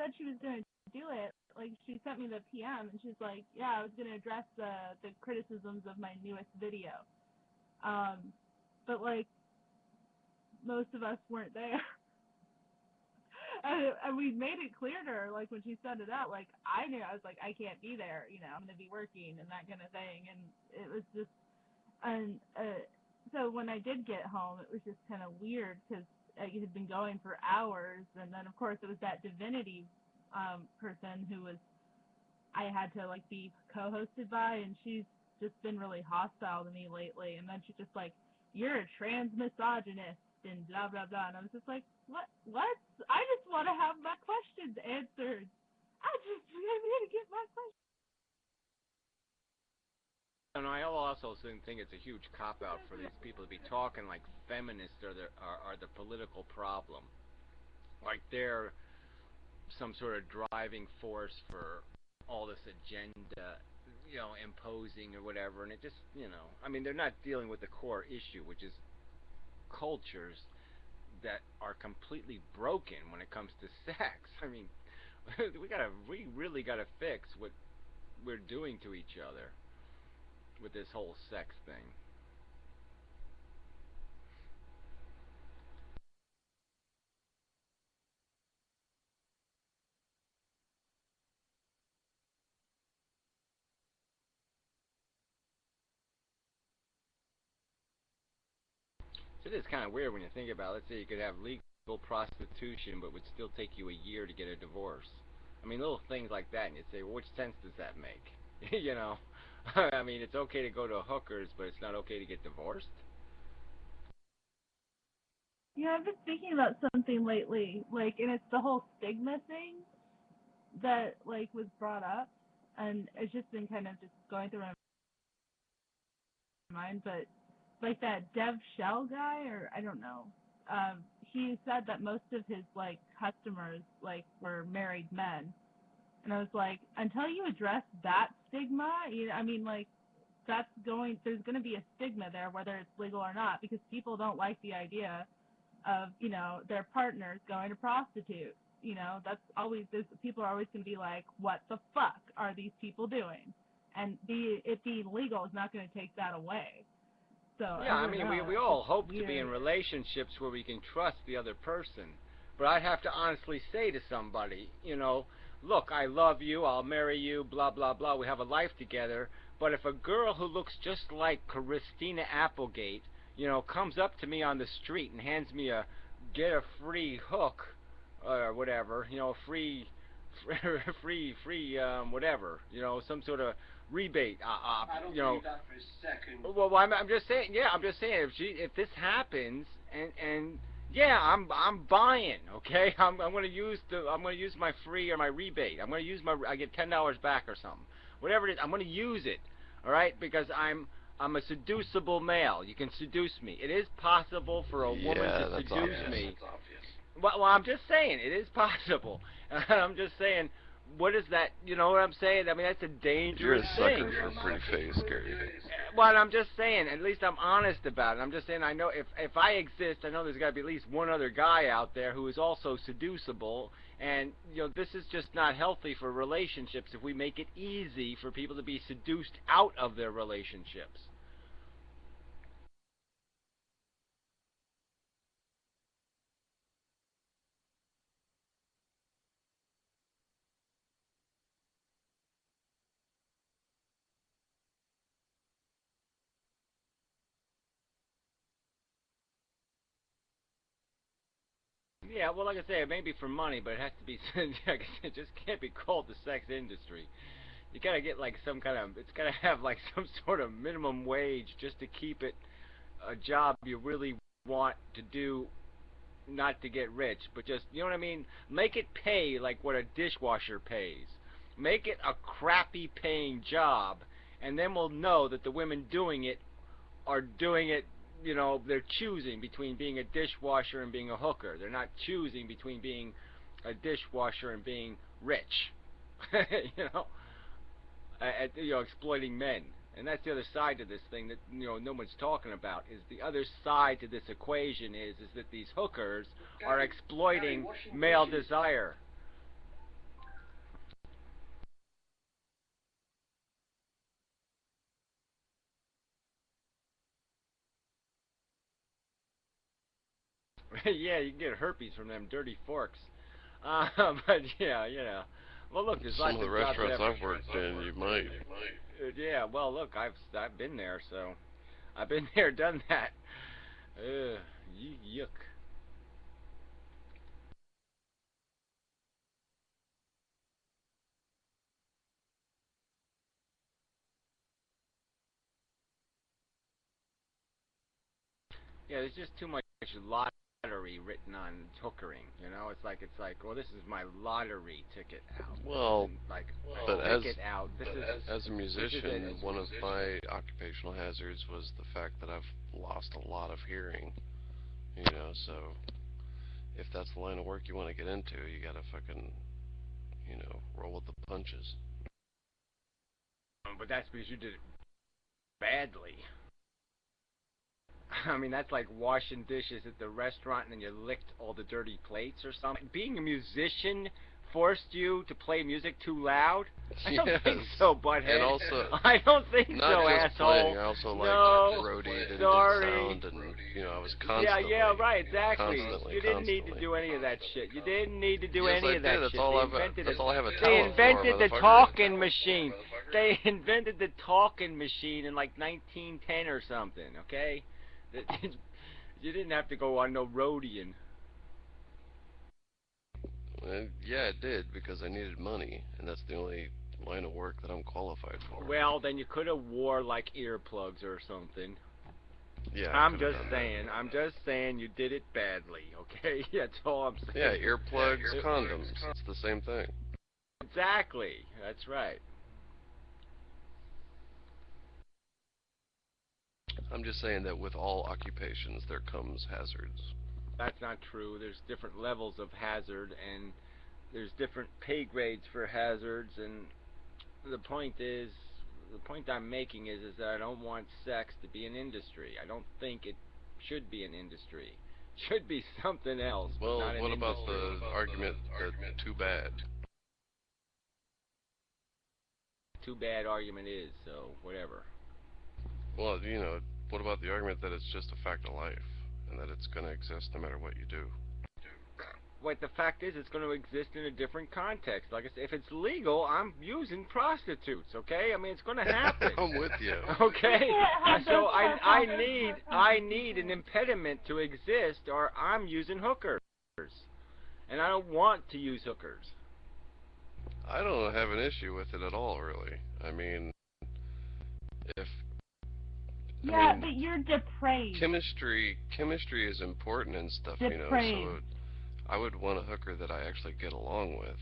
said she was going to do it. Like, she sent me the PM, and she's like, yeah, I was going to address the criticisms of my newest video. But, like, most of us weren't there. And we made it clear to her, like, when she sent it out, like, I knew, I was like, I can't be there, you know, I'm going to be working and that kind of thing. And it was just, and so when I did get home, it was just kind of weird because it had been going for hours. And then, of course, it was that Divinity person who was, I had to, like, be co-hosted by, and she's just been really hostile to me lately. And then she's just like, you're a trans misogynist and blah, blah, blah. And I was just like, what? I just want to have my questions answered. I need to get my questions. And I also think it's a huge cop-out for these people to be talking like feminists are the political problem. Like they're some sort of driving force for all this agenda, you know, imposing or whatever. And it just, you know, I mean, they're not dealing with the core issue, which is cultures that are completely broken when it comes to sex. I mean, we really gotta fix what we're doing to each other with this whole sex thing. So it is kind of weird when you think about it. Let's say you could have legal prostitution, but it would still take you a year to get a divorce. I mean, little things like that, and you'd say, well, which sense does that make? You know? I mean, it's okay to go to hookers, but it's not okay to get divorced? Yeah, I've been thinking about something lately, like, and it's the whole stigma thing that, like, was brought up, and it's just been kind of just going through my mind, but, like, that Dev Shell guy, or I don't know, he said that most of his, like, customers, like, were married men, and I was like, until you address that stigma, you know, I mean, like, there's going to be a stigma there, whether it's legal or not, because people don't like the idea of, you know, their partners going to prostitutes. You know, people are always going to be like, what the fuck are these people doing? And it being legal is not going to take that away. So yeah, I mean, we all hope to be in relationships where we can trust the other person. But I'd have to honestly say to somebody, you know, look, I love you, I'll marry you, blah, blah, blah, we have a life together. But if a girl who looks just like Christina Applegate, you know, comes up to me on the street and hands me get a free hook or whatever, you know, free whatever, you know, some sort of rebate. I don't you know, believe that for a second. Well, I'm just saying. Yeah, I'm just saying. If this happens, and yeah, I'm buying. Okay, I'm going to use my free or my rebate. I'm going to use I get $10 back or something. Whatever it is, I'm going to use it. All right, because I'm a seducible male. You can seduce me. It is possible for a woman to seduce me. That's obvious. Well, I'm just saying it is possible. I'm just saying, what is that? You know what I'm saying? I mean, that's a dangerous thing. You're a sucker for pretty face, Gary. Well, I'm just saying. At least I'm honest about it. I'm just saying. I know if I exist, I know there's got to be at least one other guy out there who is also seducible. And you know, this is just not healthy for relationships if we make it easy for people to be seduced out of their relationships. Yeah, well, like I say, it may be for money, but it has to be. It just can't be called the sex industry. You gotta get like some kind of. It's gotta have like some sort of minimum wage just to keep it a job you really want to do, not to get rich, but just, you know what I mean. Make it pay like what a dishwasher pays. Make it a crappy paying job, and then we'll know that the women doing it are doing it. You know, they're choosing between being a dishwasher and being a hooker. They're not choosing between being a dishwasher and being rich. You know, exploiting men. And that's the other side to this thing that, you know, no one's talking about. Is the other side to this equation is that these hookers are exploiting male desire. Yeah, you can get herpes from them dirty forks. But yeah, you know. Well, look, there's Some lots of the of jobs restaurants that have. I've worked in, you might. Yeah, well, look, I've been there, so I've been there, done that. Yuck. Yeah, there's just too much lottery written on hookering. You know, it's like, well, this is my lottery ticket out. Well, Like but ticket out. This is as a musician, it. one of my occupational hazards was the fact that I've lost a lot of hearing. You know, so if that's the line of work you want to get into, you gotta fucking, roll with the punches. But that's because you did it badly. I mean, that's like washing dishes at the restaurant and then you licked all the dirty plates or something. Being a musician forced you to play music too loud? I don't think so, butthead. And also, I don't think not so, just asshole. playing, I also roadied and did sound, and I was constantly. Yeah, right, exactly. Constantly, You didn't need to do any of that shit. You didn't need to do Yes, any I of that did. shit. That's all I have a They talent for, invented the motherfucker. talking machine. They invented the talking machine in like 1910 or something, okay? You didn't have to go on no roadieing. Yeah, it did, because I needed money, and that's the only line of work that I'm qualified for. Well, then you could have wore like earplugs or something. Yeah, I'm just saying you did it badly, okay? That's all I'm Yeah, saying. earplugs, condoms, it's the same thing. Exactly, that's right. I'm just saying that with all occupations there comes hazards. That's not true. There's different levels of hazard, and there's different pay grades for hazards, and the point I'm making is that I don't want sex to be an industry. I don't think it should be an industry. It should be something else. Well, not what an about industry. the argument that too bad? Too bad argument is, so whatever. Well, what about the argument that it's just a fact of life, and that it's going to exist no matter what you do? What the fact is, it's going to exist in a different context. Like I said, if it's legal, I'm using prostitutes. Okay, I mean it's going to happen. I'm with you. Okay, so I need an impediment to exist, or I'm using hookers, and I don't want to use hookers. I don't have an issue with it at all, really. I mean, if Yeah, but you're depraved. chemistry is important and stuff, Depraved. so I would want a hooker that I actually get along with,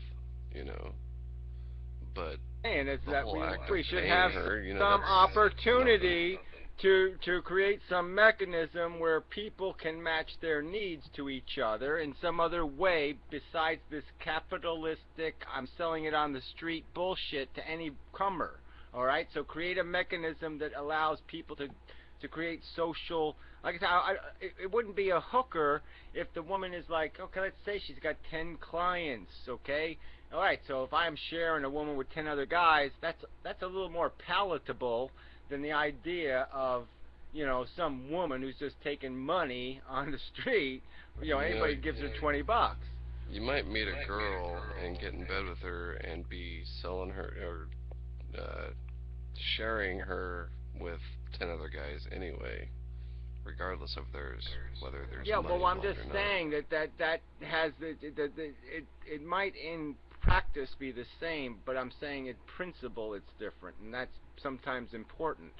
but And it's the that whole act we of should paying have her, some that's opportunity to create some mechanism where people can match their needs to each other in some other way besides this capitalistic, I'm selling it on the street bullshit to any comer. All right, so create a mechanism that allows people to create social. Like I said, it wouldn't be a hooker if the woman is like, okay, let's say she's got 10 clients, okay? All right, so if I'm sharing a woman with 10 other guys, that's a little more palatable than the idea of, some woman who's just taking money on the street. Anybody gives her $20. You might meet a girl and get in bed with her and be selling her or sharing her with 10 other guys anyway, regardless of whether there's yeah. money Well, I'm involved just or not. saying that has it might in practice be the same, but I'm saying in principle it's different, and that's sometimes important.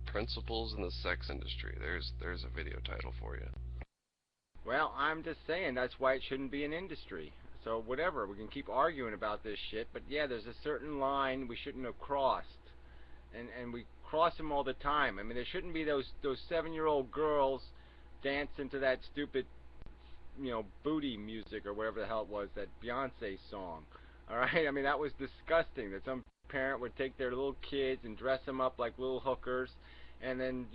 Principles in the sex industry. There's a video title for you. Well, I'm just saying that's why it shouldn't be an industry. So whatever, we can keep arguing about this shit, but yeah, there's a certain line we shouldn't have crossed, and we cross them all the time. I mean, there shouldn't be those 7-year-old girls dancing to that stupid, booty music or whatever the hell it was, that Beyonce song. All right, I mean that was disgusting. That some parent would take their little kids and dress them up like little hookers, and then